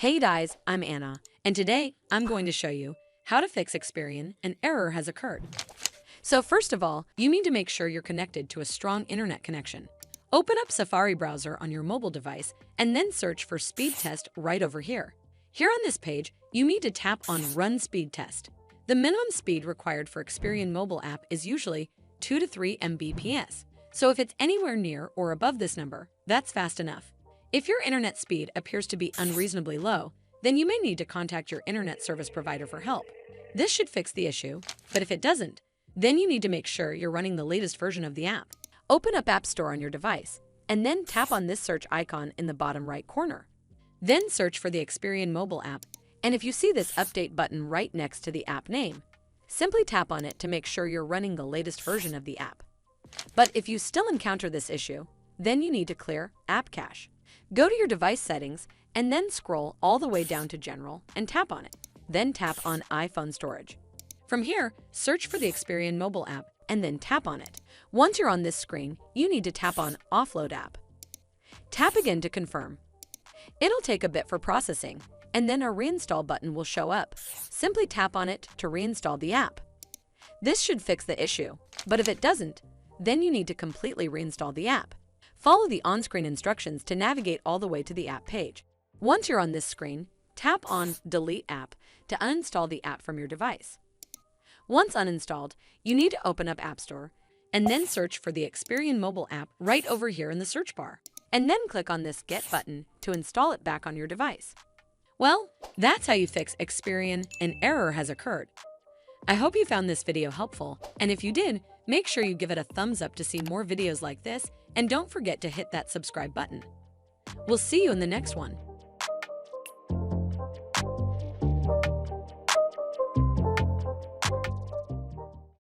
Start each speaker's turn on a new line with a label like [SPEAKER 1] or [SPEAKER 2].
[SPEAKER 1] Hey guys, I'm Anna, and today I'm going to show you how to fix Experian an error has occurred. So first of all, you need to make sure you're connected to a strong internet connection. Open up Safari browser on your mobile device and then search for speed test right over here. Here on this page, you need to tap on Run Speed Test. The minimum speed required for Experian mobile app is usually 2 to 3 Mbps. So if it's anywhere near or above this number, that's fast enough. If your internet speed appears to be unreasonably low, then you may need to contact your internet service provider for help. This should fix the issue, but if it doesn't, then you need to make sure you're running the latest version of the app. Open up App Store on your device, and then tap on this search icon in the bottom right corner. Then search for the Experian mobile app, and if you see this update button right next to the app name, simply tap on it to make sure you're running the latest version of the app. But if you still encounter this issue, then you need to clear App Cache. Go to your device settings and then scroll all the way down to General and tap on it. Then tap on iPhone Storage. From here, search for the Experian mobile app and then tap on it. Once you're on this screen, you need to tap on Offload App. Tap again to confirm. It'll take a bit for processing, and then a Reinstall button will show up. Simply tap on it to reinstall the app. This should fix the issue, but if it doesn't, then you need to completely reinstall the app. Follow the on-screen instructions to navigate all the way to the app page. Once you're on this screen, tap on Delete App to uninstall the app from your device. Once uninstalled, you need to open up App Store and then search for the Experian mobile app right over here in the search bar, and then click on this Get button to install it back on your device. Well, that's how you fix Experian an error has occurred. I hope you found this video helpful, and if you did, make sure you give it a thumbs up to see more videos like this, and don't forget to hit that subscribe button. We'll see you in the next one.